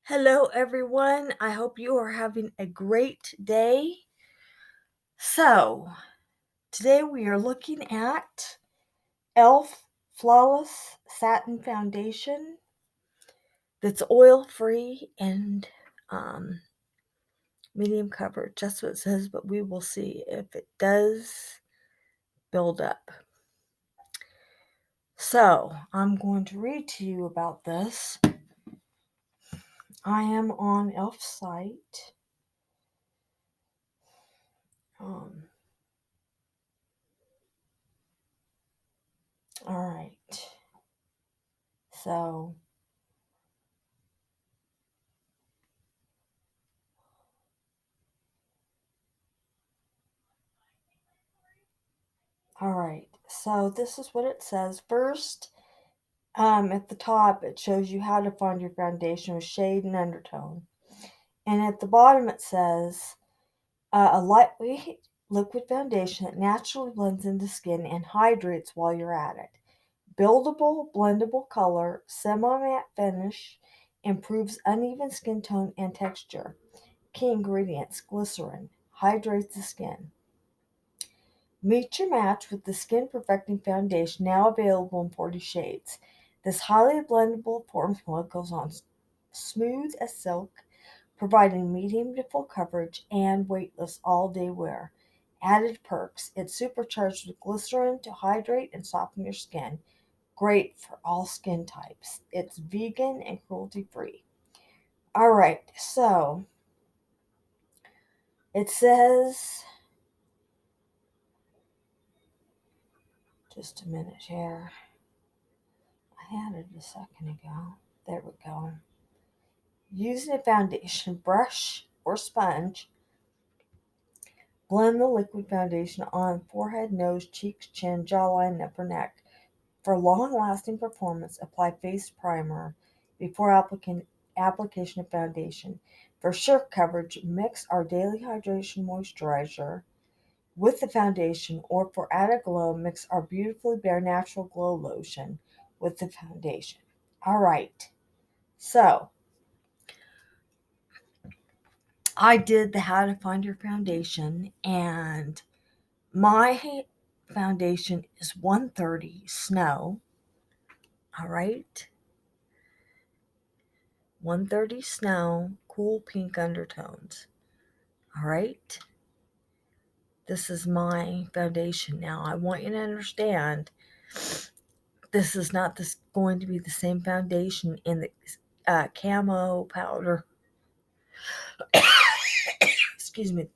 Hello, everyone. I hope you are having a great day. So, today we are looking at e.l.f. Flawless Satin Foundation that's oil free and medium coverage. That's what it says, but we will see if it does build up. So, I'm going to read to you about this. I am on e.l.f. site. All right. So, all right. So this is what it says. First, at the top, it shows you how to find your foundation with shade and undertone. And at the bottom, it says a lightweight liquid foundation that naturally blends into skin and hydrates while you're at it. Buildable, blendable color, semi-matte finish, improves uneven skin tone and texture. Key ingredients: glycerin, hydrates the skin. Meet your match with the Skin Perfecting Foundation, now available in 40 shades. This highly blendable formula goes on smooth as silk, providing medium to full coverage and weightless all-day wear. Added perks: it's supercharged with glycerin to hydrate and soften your skin. Great for all skin types. It's vegan and cruelty-free. All right, so it says, just a minute here. I had it a second ago. There we go. Using a foundation brush or sponge, blend the liquid foundation on forehead, nose, cheeks, chin, jawline, and upper neck. For long-lasting performance, apply face primer before application of foundation. For sure coverage, mix our daily hydration moisturizer with the foundation, or for added glow, mix our Beautifully Bare Natural Glow Lotion with the foundation. All right, so I did the How to Find Your Foundation, and my foundation is 130 Snow. All right. 130 Snow, cool pink undertones. All right. This is my foundation. Now, I want you to understand this is not going to be the same foundation in the camo powder. Excuse me.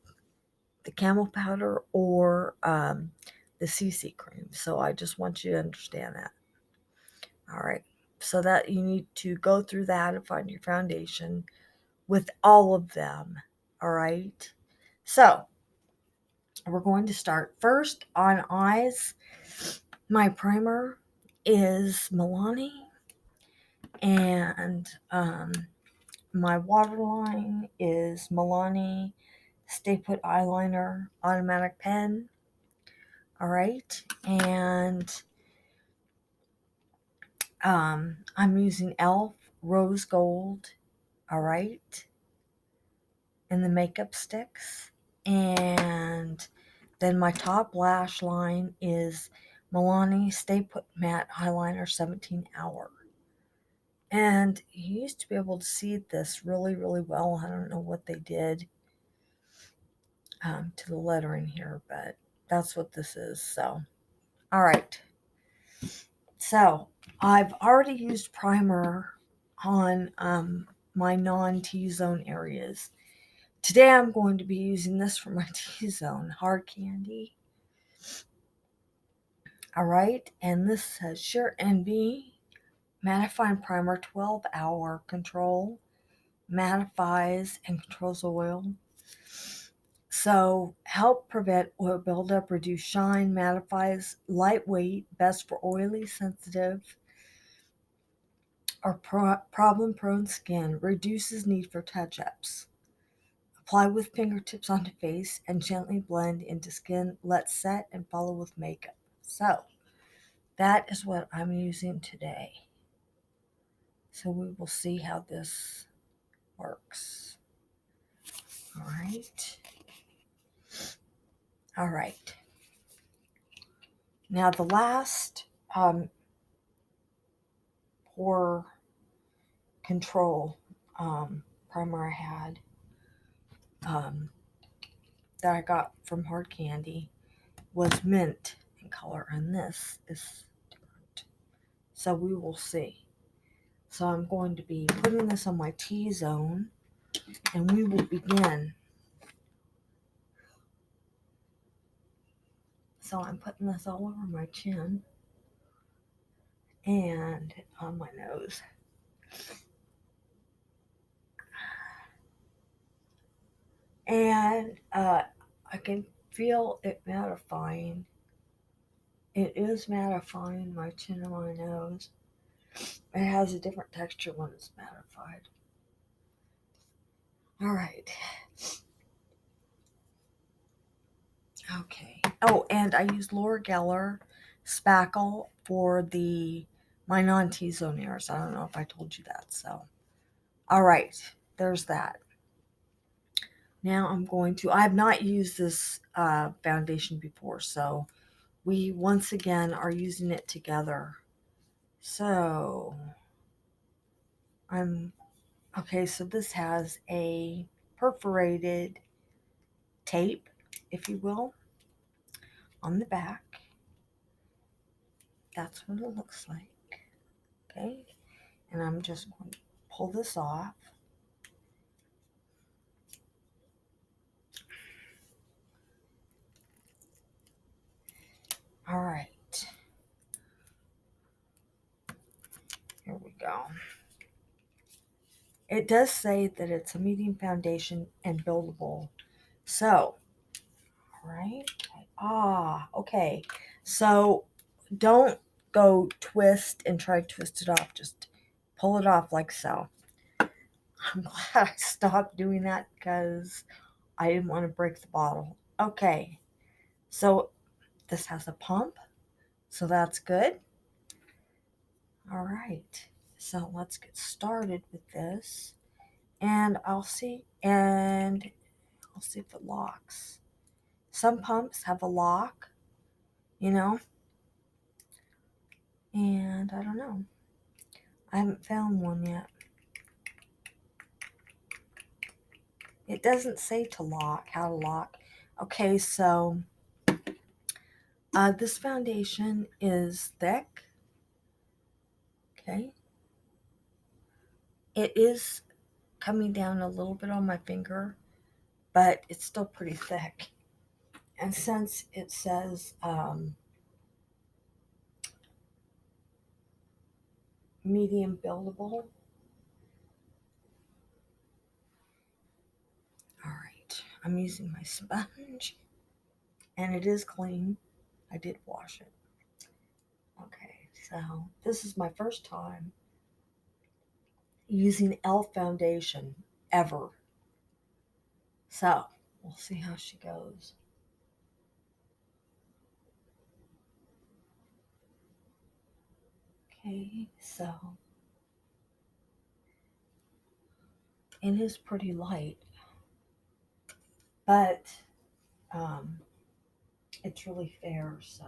The camel powder or the CC cream. So I just want you to understand that. All right. So that you need to go through that and find your foundation with all of them. All right. So we're going to start first on eyes. My primer is Milani, and my waterline is Milani Stay Put Eyeliner Automatic Pen. All right. And I'm using e.l.f. Rose Gold. All right. And the makeup sticks. And then my top lash line is Milani Stay Put Matte Eyeliner 17 Hour. And you used to be able to see this really, really well. I don't know what they did to the lettering here, but that's what this is. So, all right. So, I've already used primer on my non-T-zone areas. Today I'm going to be using this for my T-zone, Hard Candy. All right, and this says Sure NB Mattifying Primer 12-hour control, mattifies and controls oil. So help prevent oil buildup, reduce shine, mattifies, lightweight, best for oily, sensitive, or problem-prone skin, reduces need for touch-ups. Apply with fingertips onto face and gently blend into skin. Let set and follow with makeup. So that is what I'm using today. So we will see how this works. All right. All right. Now the last pore control primer I had that I got from Hard Candy was mint in color, and this is different. So we will see. So I'm going to be putting this on my T-zone, and we will begin. So I'm putting this all over my chin and on my nose. And I can feel it mattifying. It is mattifying my chin and my nose. It has a different texture when it's mattified. All right. Okay. Oh, and I use Laura Geller spackle for my non-T-zone ears. I don't know if I told you that. So, all right. There's that. Now I have not used this foundation before, so we once again are using it together. So, okay, so this has a perforated tape, if you will, on the back. That's what it looks like. Okay, and I'm just going to pull this off. All right, here we go. It does say that it's a medium foundation and buildable. So, all right. Okay. So don't go twist and try to twist it off. Just pull it off like so. I'm glad I stopped doing that because I didn't want to break the bottle. Okay. So this has a pump. So that's good. All right. So let's get started with this. And I'll see if it locks. Some pumps have a lock, and I don't know. I haven't found one yet. It doesn't say how to lock. Okay, so this foundation is thick. Okay. It is coming down a little bit on my finger, but it's still pretty thick. And since it says medium buildable, all right, I'm using my sponge, and it is clean. I did wash it. Okay, so this is my first time using e.l.f. foundation ever. So we'll see how she goes. Okay, so it is pretty light, but it's really fair, so.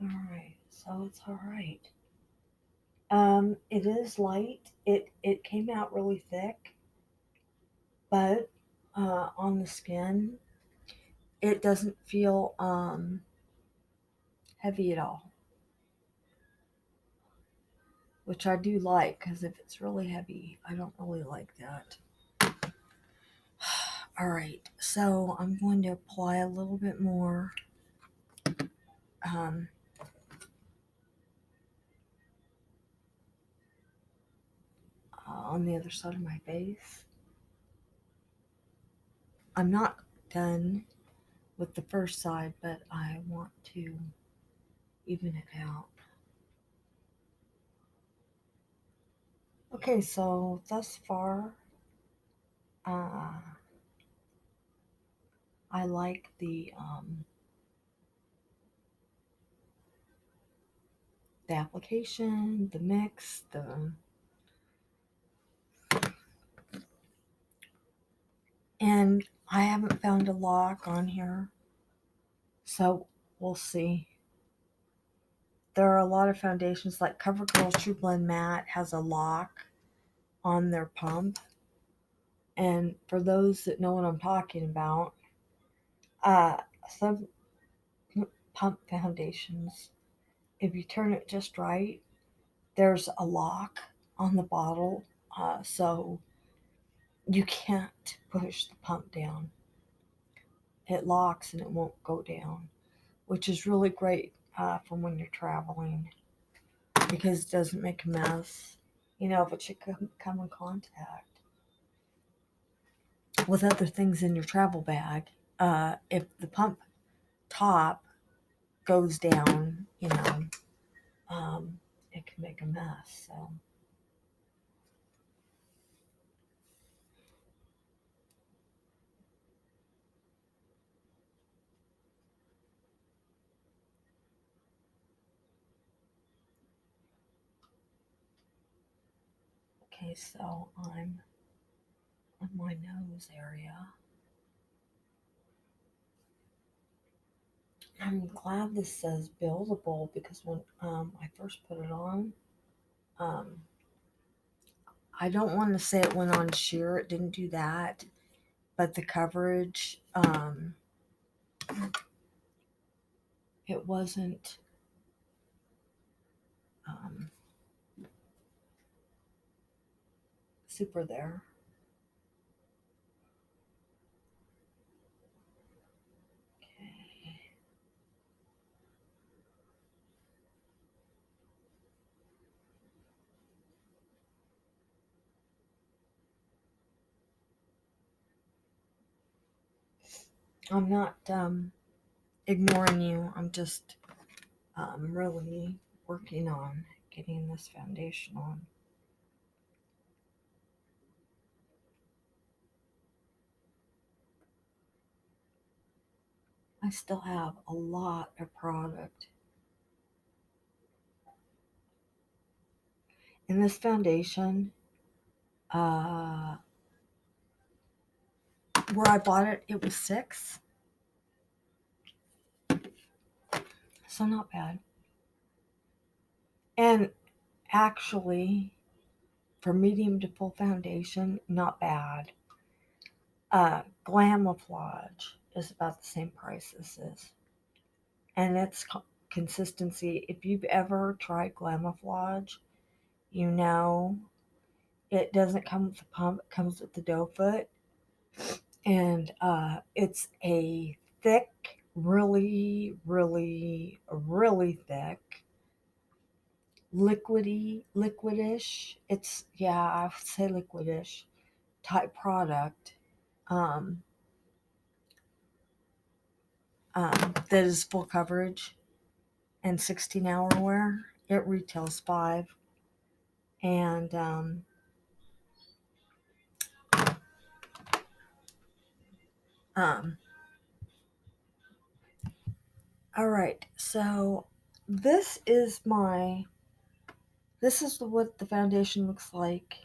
All right, so it's all right. It is light. It came out really thick, but on the skin, it doesn't feel heavy at all, which I do like because if it's really heavy, I don't really like that. All right, so I'm going to apply a little bit more. Um, on the other side of my face. I'm not done with the first side, but I want to even it out. Okay, so thus far, I like the the application, the mix, and I haven't found a lock on here, so we'll see. There are a lot of foundations, like CoverGirl's True Blend Matte has a lock on their pump. And for those that know what I'm talking about, some pump foundations, if you turn it just right, there's a lock on the bottle, so you can't push the pump down. It locks and it won't go down, which is really great for when you're traveling because it doesn't make a mess. If it should come in contact with other things in your travel bag, if the pump top goes down, it can make a mess. So, okay, so I'm on my nose area. I'm glad this says buildable because when I first put it on, um, I don't want to say it went on sheer. It didn't do that, but the coverage, it wasn't um, super there. Okay. I'm not ignoring you. I'm just really working on getting this foundation on. I still have a lot of product. In this foundation, uh, where I bought it, it was $6. So not bad. And actually, for medium to full foundation, not bad. Glamoflage is about the same price this is. And it's consistency. If you've ever tried Glamoflage, you know it doesn't come with the pump, it comes with the doe foot. And it's a thick, really, really, really thick, liquidish. It's, yeah, I would say liquidish type product. Um, that is full coverage and 16-hour wear. It retails $5. And um, all right, so this is what the foundation looks like.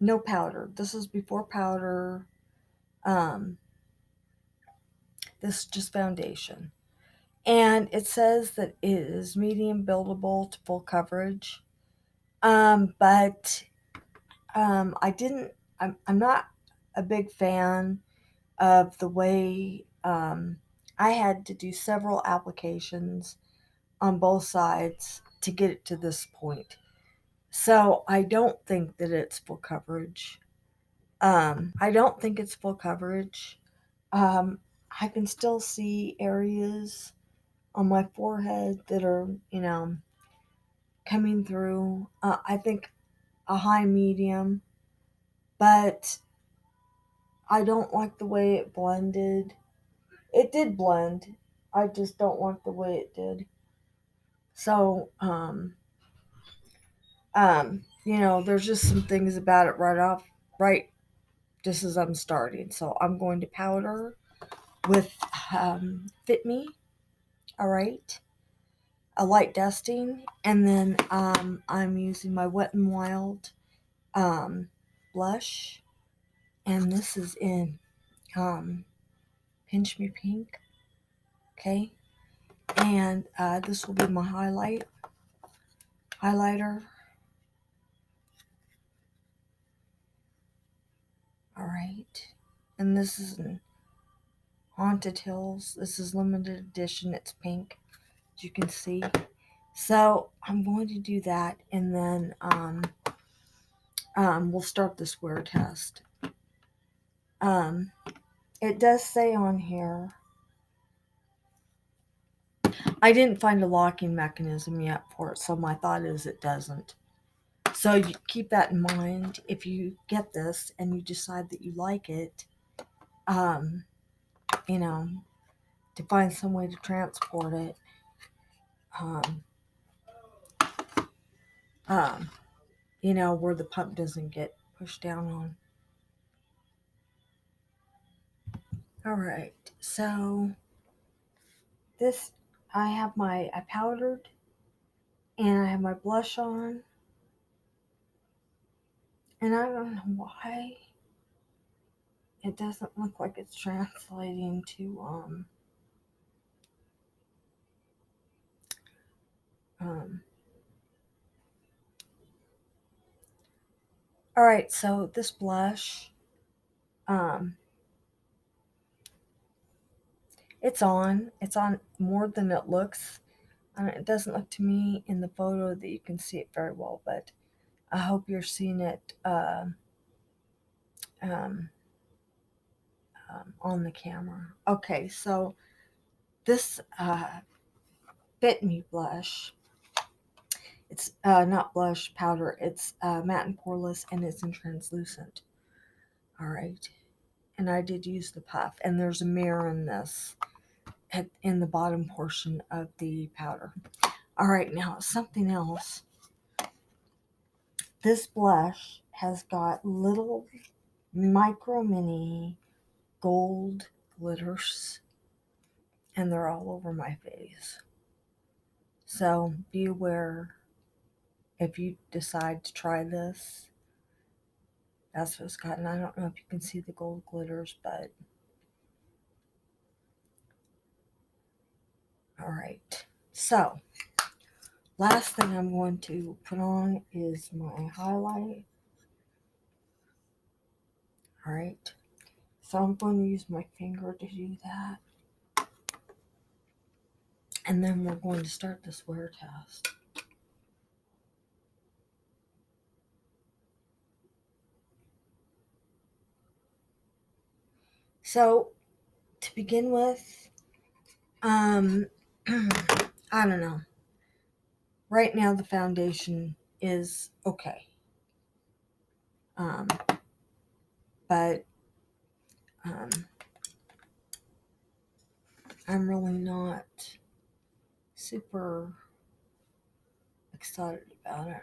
No powder. This is before powder. Um, this is just foundation. And it says that it is medium buildable to full coverage. But I'm not a big fan of the way I had to do several applications on both sides to get it to this point. So I don't think that it's full coverage. I don't think it's full coverage. Um, I can still see areas on my forehead that are, coming through. I think a high medium, but I don't like the way it blended. It did blend. I just don't like the way it did. So, there's just some things about it right just as I'm starting. So I'm going to powder with Fit Me. All right. a light dusting, and then I'm using my Wet n Wild blush, and this is in Pinch Me Pink. Okay, and this will be my highlighter. All right, and this is in Haunted Hills. This is limited edition. It's pink, as you can see. So I'm going to do that, and then we'll start the square test. It does say on here, I didn't find a locking mechanism yet for it, so my thought is it doesn't. So you keep that in mind if you get this and you decide that you like it, you know, to find some way to transport it. You know, where the pump doesn't get pushed down on. All right, so this, I powdered, and I have my blush on, and I don't know why it doesn't look like it's translating to all right, so this blush, it's on more than it looks. It doesn't look to me in the photo that you can see it very well, but I hope you're seeing it on the camera. Okay, so this Fit Me blush, it's not blush powder, it's matte and poreless, and it's in translucent. All right, and I did use the puff, and there's a mirror in this in the bottom portion of the powder. All right, now something else. This blush has got little micro mini gold glitters, and they're all over my face. So be aware if you decide to try this. That's what it's got, and I don't know if you can see the gold glitters, but all right. So last thing I'm going to put on is my highlight. All right, so I'm going to use my finger to do that, and then we're going to start the swear test. So to begin with, I don't know. Right now the foundation is okay, but I'm really not super excited about it.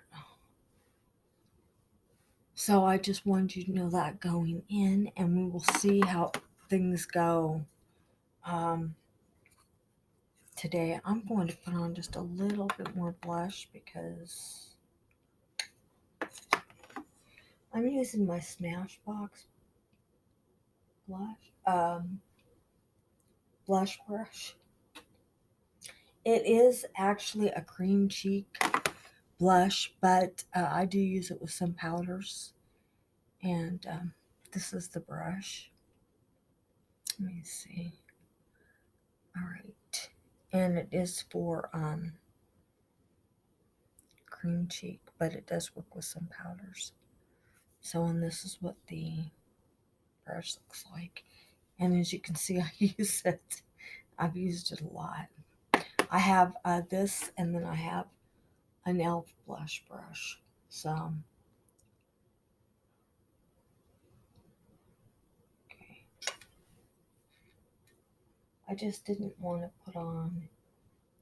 So I just wanted you to know that going in, and we will see how things go today. I'm going to put on just a little bit more blush because I'm using my Smashbox blush brush. It is actually a cream cheek blush, but I do use it with some powders. And this is the brush. Let me see. All right. And it is for cream cheek, but it does work with some powders. So, and this is what the brush looks like. And as you can see, I use it. I've used it a lot. I have this, and then I have an e.l.f. blush brush. So, okay. I just didn't want to put on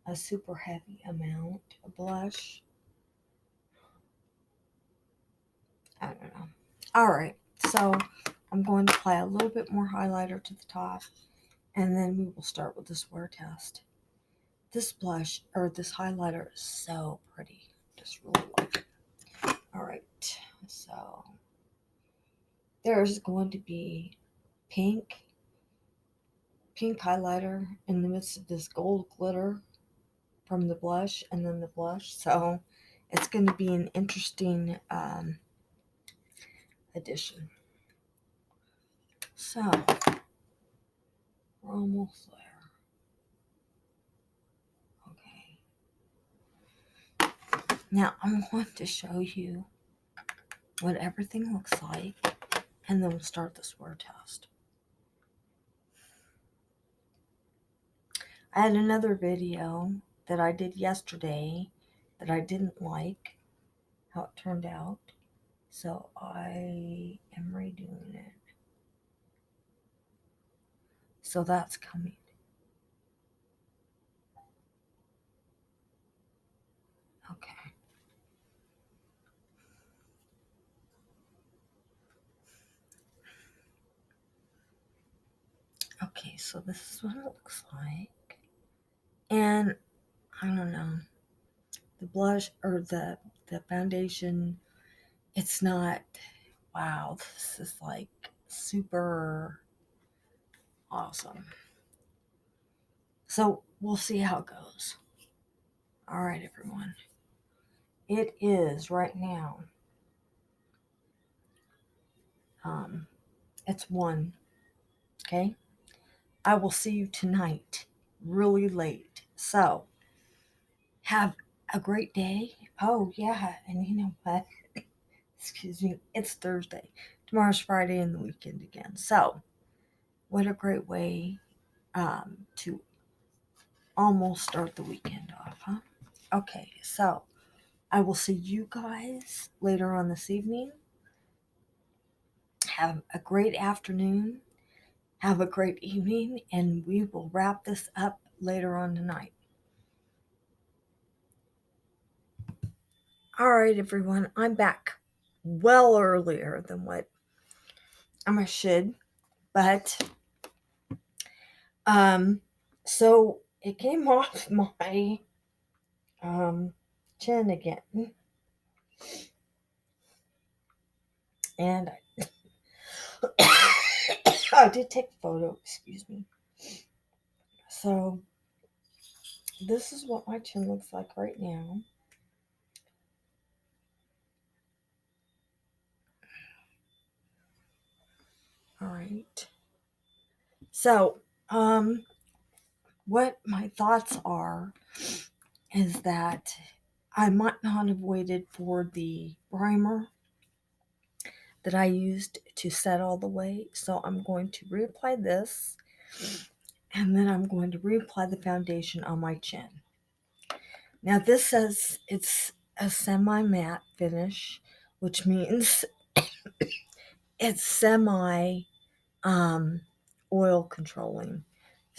a super heavy amount of blush. I don't know. All right, so I'm going to apply a little bit more highlighter to the top, and then we will start with the swear test. This blush or this highlighter is so pretty. Just really like it. Alright, so there's going to be pink highlighter in the midst of this gold glitter from the blush and then the blush. So it's going to be an interesting addition. So we're almost there. Okay. Now I'm going to show you what everything looks like, and then we'll start the swear test. I had another video that I did yesterday that I didn't like how it turned out, so I am redoing it. So that's coming. Okay. Okay, so this is what it looks like. And I don't know. The blush or the foundation, it's not, wow, this is like super awesome. So we'll see how it goes. All right, everyone. It is right now. It's 1. Okay. I will see you tonight, really late. So have a great day. Oh yeah, and you know what? Excuse me. It's Thursday. Tomorrow's Friday and the weekend again. So what a great way to almost start the weekend off, huh? Okay, so I will see you guys later on this evening. Have a great afternoon. Have a great evening, and we will wrap this up later on tonight. All right, everyone, I'm back well earlier than what I should, but so it came off my chin again, and I did take a photo. Excuse me. So this is what my chin looks like right now. All right. So, what my thoughts are is that I might not have waited for the primer that I used to set all the way. So I'm going to reapply this, and then I'm going to reapply the foundation on my chin. Now this says it's a semi-matte finish, which means it's semi oil controlling.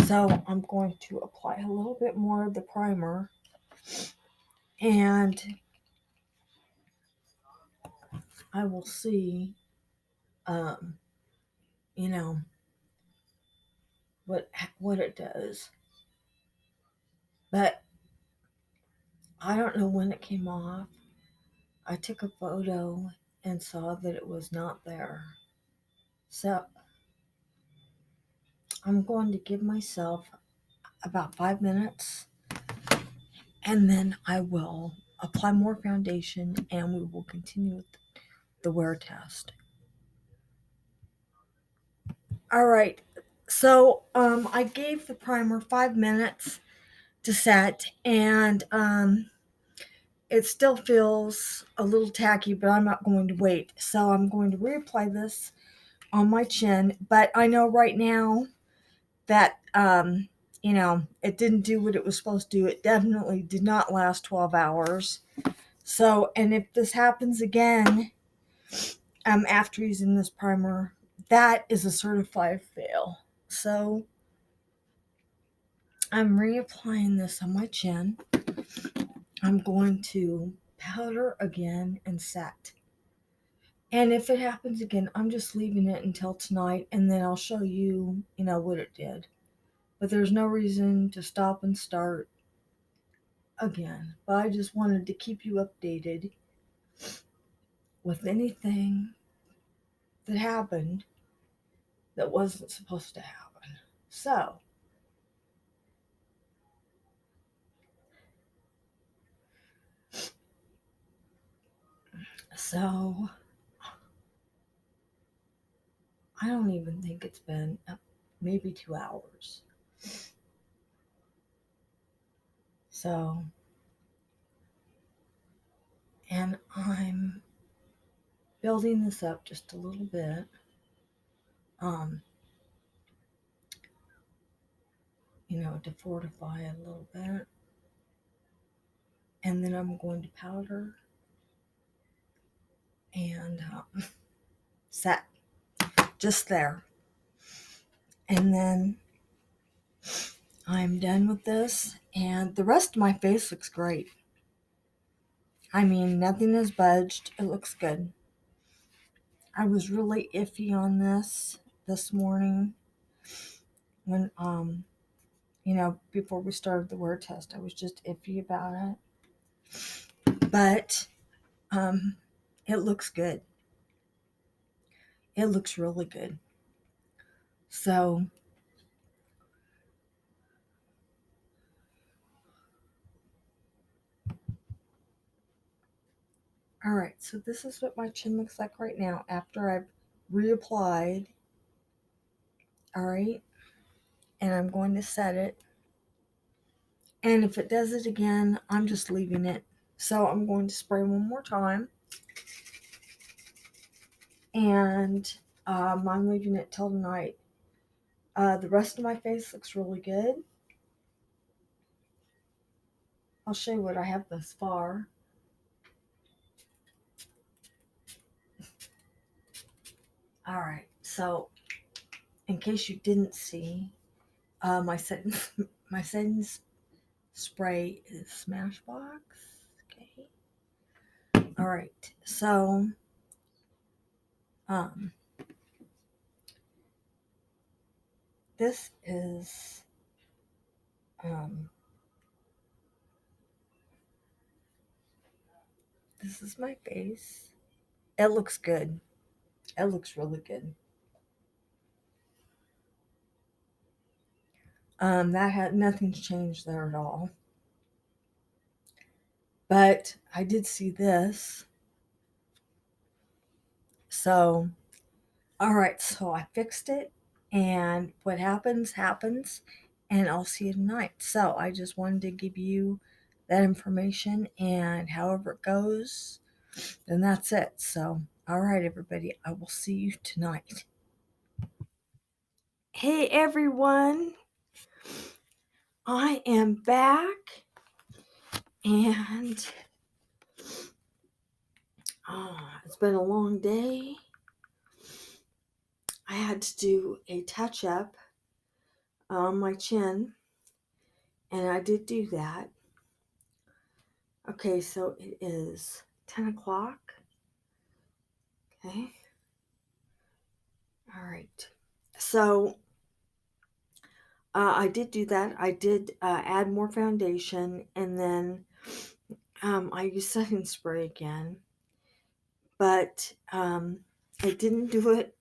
So I'm going to apply a little bit more of the primer, and I will see, um, you know, what it does. But I don't know when it came off. I took a photo and saw that it was not there. So I'm going to give myself about 5 minutes, and then I will apply more foundation and we will continue with the wear test. All right. So I gave the primer 5 minutes to set, and it still feels a little tacky, but I'm not going to wait. So I'm going to reapply this on my chin, but I know right now that it didn't do what it was supposed to do. It definitely did not last 12 hours. So, and if this happens again after using this primer, that is a certified fail. So I'm reapplying this on my chin. I'm going to powder again and set. And if it happens again, I'm just leaving it until tonight, and then I'll show you, what it did. But there's no reason to stop and start. again, but I just wanted to keep you updated with anything that happened that wasn't supposed to happen. So I don't even think it's been maybe 2 hours. So, and I'm building this up just a little bit. Um, to fortify it a little bit. And then I'm going to powder and set just there. And then I'm done with this, and the rest of my face looks great. I mean, nothing has budged. It looks good. I was really iffy on this morning when before we started the wear test. I was just iffy about it. But it looks good. It looks really good. So all right, so this is what my chin looks like right now after I've reapplied. All right, and I'm going to set it. And if it does it again, I'm just leaving it. So I'm going to spray one more time. And I'm leaving it till tonight. The rest of my face looks really good. I'll show you what I have thus far. All right, so in case you didn't see, my setting my setting spray is Smashbox. Okay. All right, so um, this is this is my face. It looks good. It looks really good. That had nothing's changed there at all. But I did see this. So, all right, so I fixed it, and what happens, happens, and I'll see you tonight. So, I just wanted to give you that information, and however it goes, then that's it. So, all right, everybody, I will see you tonight. Hey, everyone, I am back, and it's been a long day. I had to do a touch up on my chin, and I did do that. Okay, so it is 10 o'clock. Okay. All right. So I did do that. I did add more foundation, and then I used setting spray again, but it didn't do it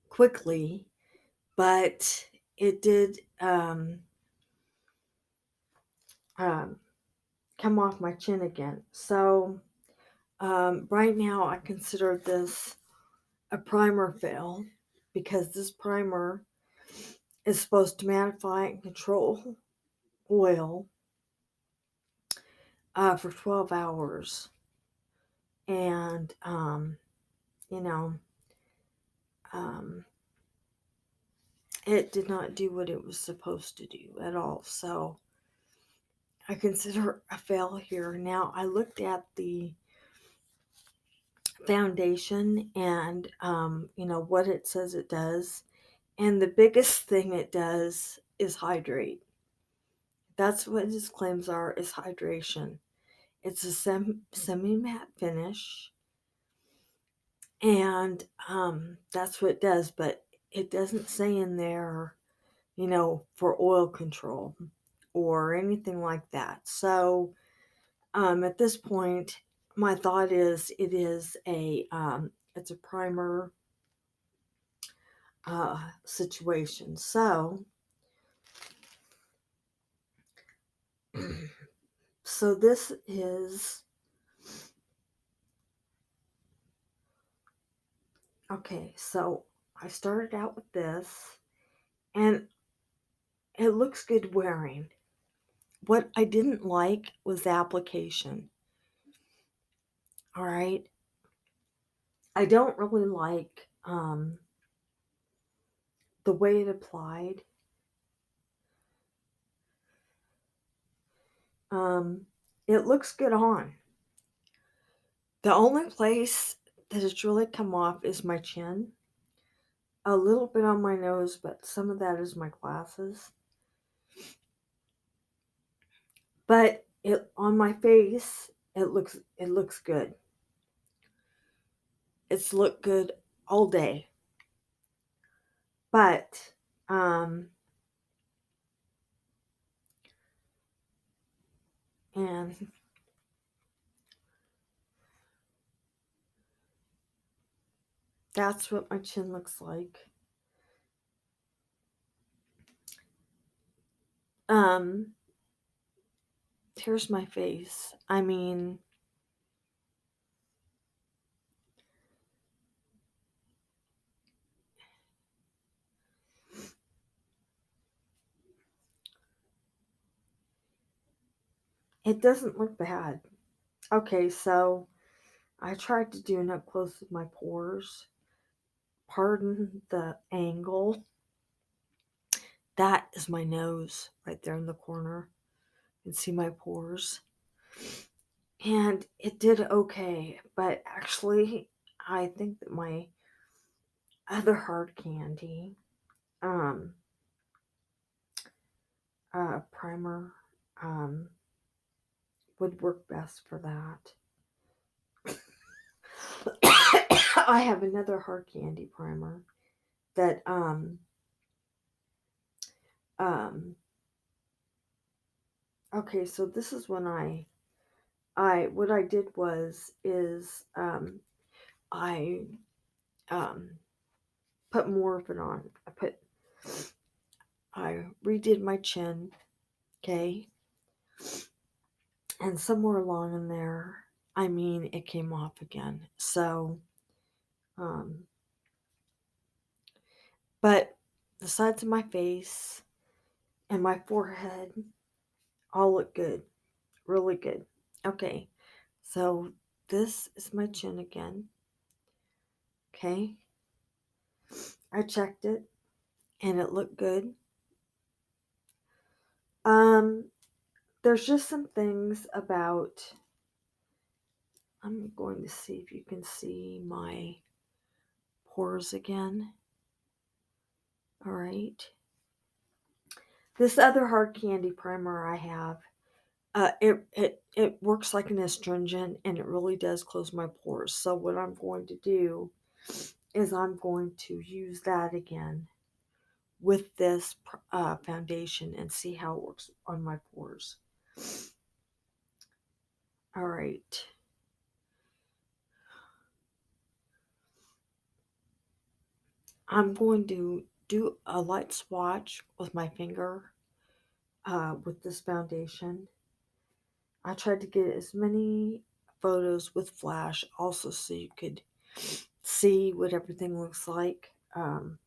quickly, but it did come off my chin again. So right now I consider this a primer fail because this primer is supposed to mattify and control oil for 12 hours. And, you know, um, it did not do what it was supposed to do at all. So I consider a fail here. Now, I looked at the foundation and, what it says it does. And the biggest thing it does is hydrate. That's what his claims are, is hydration. It's a semi-matte finish. And that's what it does. But it doesn't say in there, for oil control or anything like that. So at this point, my thought is it's a primer situation. So so this is okay. So I started out with this, and it looks good wearing. What I didn't like was the application. All right. I don't really like the way it applied. Um, it looks good on. The only place that it's really come off is my chin, a little bit on my nose, but some of that is my glasses. But it on my face, it looks good. It's looked good all day. But and that's what my chin looks like. Um Here's my face. I mean, it doesn't look bad. Okay, so I tried to do an up close of my pores. Pardon the angle. That is my nose right there in the corner. You can see my pores. And it did okay, but actually, I think that my other hard candy um, primer um, would work best for that. I have another hard candy primer that um okay, so this is when I what I did was is I um put more of it on. I redid my chin, okay? And somewhere along in there, I mean, it came off again. So um but the sides of my face and my forehead all look good. Really good. Okay. So this is my chin again. Okay. I checked it and it looked good. Um there's just some things about I'm going to see if you can see my pores again. All right. This other hard candy primer I have, it works like an astringent and it really does close my pores. So what I'm going to do is I'm going to use that again with this foundation and see how it works on my pores. All right. I'm going to do a light swatch with my finger with this foundation. I tried to get as many photos with flash also so you could see what everything looks like. All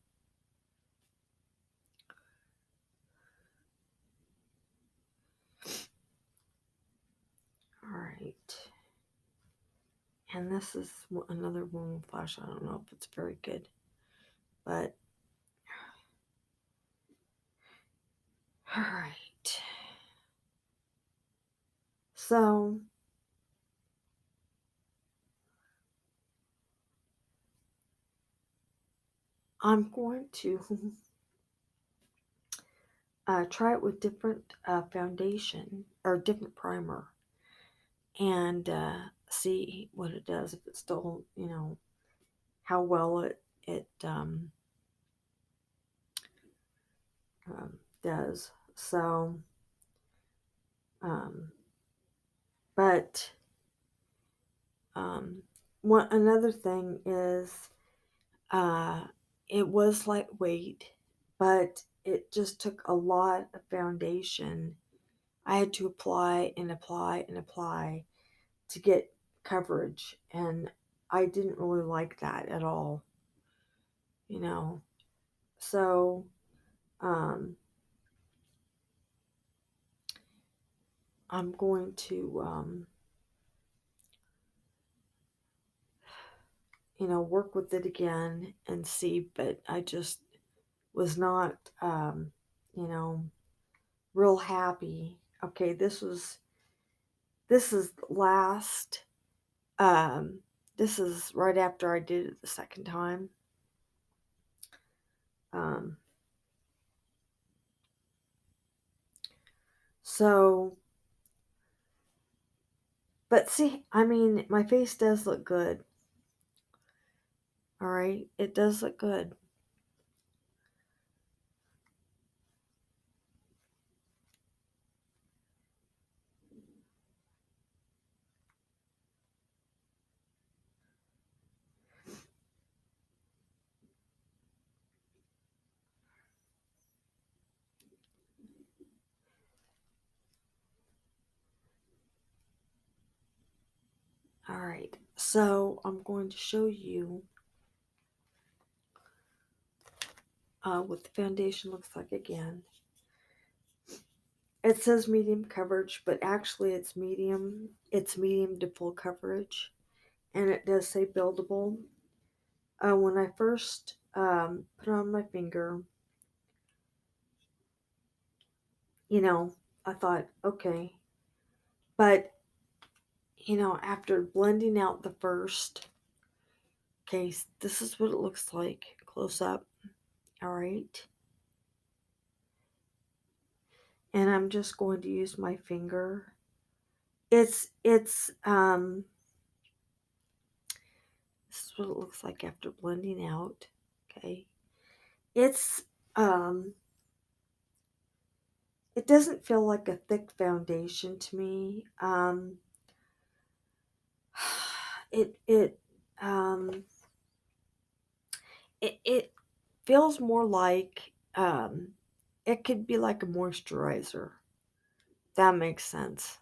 right. And this is another one with flash. I don't know if it's very good, but all right. So I'm going to try it with different foundation or different primer and see what it does. If it still, how well it does. So Um, but another thing is uh, it was lightweight, but it just took a lot of foundation. I had to apply and apply and apply to get coverage, and I didn't really like that at all, you know. So, um, I'm going to, work with it again and see, but I just was not, you know, real happy. Okay, this is last, um, this is right after I did it the second time. Um, so, but see, I mean, my face does look good. All right, it does look good. All right, so I'm going to show you what the foundation looks like again. It says medium coverage, but actually it's medium. It's medium to full coverage, and it does say buildable. When I first put on my finger, you know, I thought, okay, but after blending out the first case, this is what it looks like close up. All right, and I'm just going to use my finger. It's this is what it looks like after blending out. Okay, it's um it doesn't feel like a thick foundation to me. It it um it feels more like it could be like a moisturizer. That makes sense.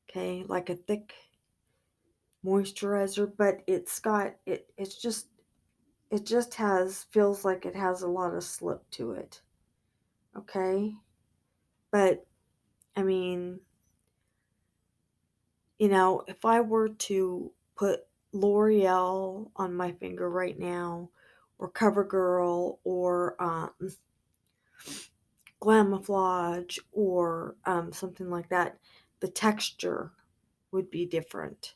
Okay, like a thick moisturizer, but it just has feels like it has a lot of slip to it. Okay? But I mean, if I were to put L'Oreal on my finger right now, or CoverGirl, or Glamouflage, or something like that, the texture would be different.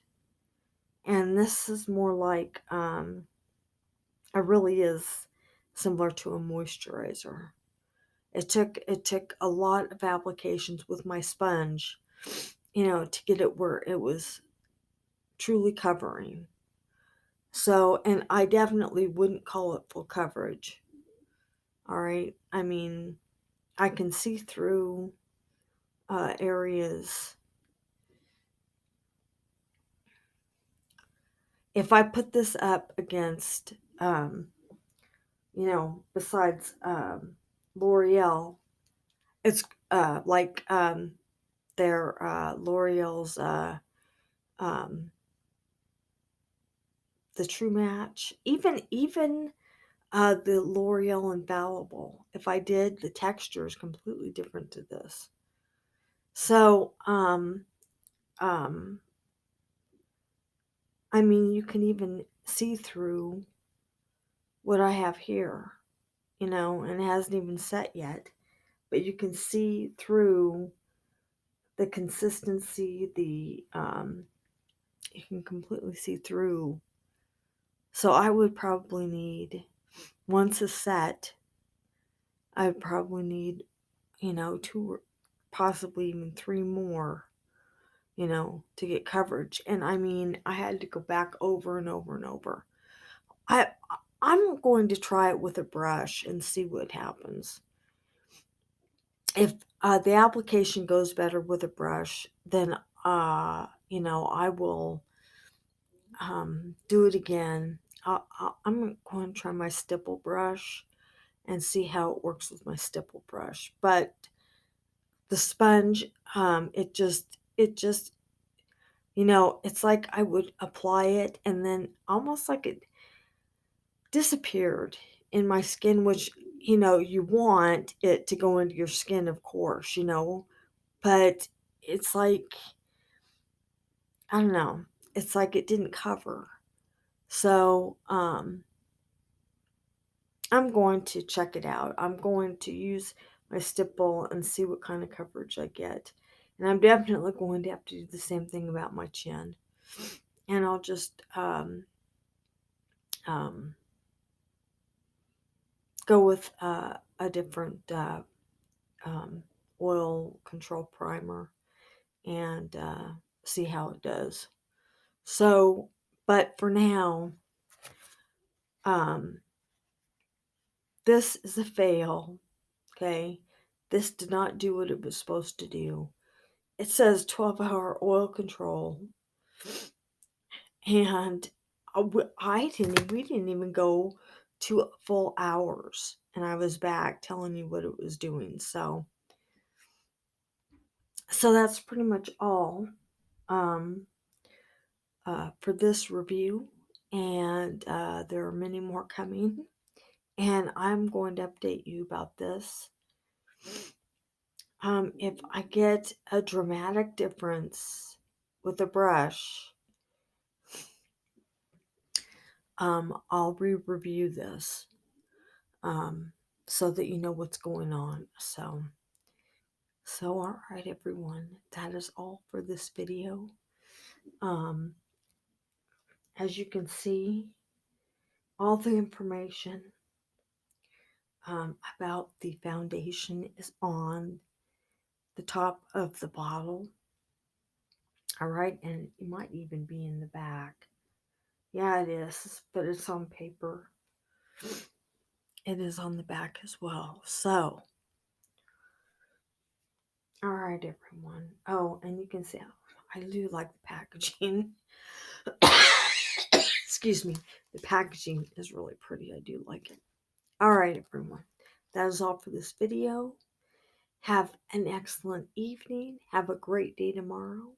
And this is more like, it really is similar to a moisturizer. It took a lot of applications with my sponge, to get it where it was truly covering. So, and I definitely wouldn't call it full coverage. All right. I mean, I can see through areas. If I put this up against, besides L'Oreal, it's like their L'Oreal's um, the True Match, even the L'Oreal Infallible. If I did, the texture is completely different to this. So, um, I mean, you can even see through what I have here, and it hasn't even set yet, but you can see through the consistency, you can completely see through. So I would probably need, once it's set, I would probably need, two or possibly even three more, to get coverage. And I mean, I had to go back over and over and over. I I'm going to try it with a brush and see what happens. if the application goes better with a brush, then I will do it again. I'm going to try my stipple brush and see how it works with my stipple brush. But the sponge, it just it's like I would apply it and then almost like it disappeared in my skin, which you want it to go into your skin, of course, but it's like, I don't know, it's like it didn't cover. So I'm going to check it out. I'm going to use my stipple and see what kind of coverage I get. And I'm definitely going to have to do the same thing about my chin. And I'll just um, go with a different um, oil control primer and see how it does. So, but for now, um, this is a fail. Okay, this did not do what it was supposed to do. It says 12-hour oil control, and we didn't even go 2 full hours, and I was back telling you what it was doing. So that's pretty much all um, for this review, and there are many more coming, and I'm going to update you about this. If I get a dramatic difference with a brush, I'll re-review this so that you know what's going on. So all right, everyone, that is all for this video. As you can see, all the information about the foundation is on the top of the bottle. All right, and it might even be in the back. Yeah, it is, but it's on paper. It is on the back as well. So, all right, everyone. Oh, and you can see I do like the packaging. Excuse me. The packaging is really pretty. I do like it. All right, everyone. That is all for this video. Have an excellent evening. Have a great day tomorrow.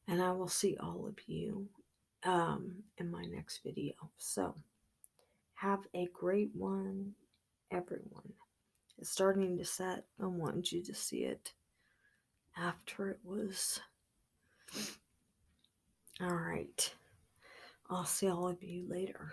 And I will see all of you in my next video. So, have a great one, everyone. It's starting to set. I wanted you to see it after it was. All right. I'll see all of you later.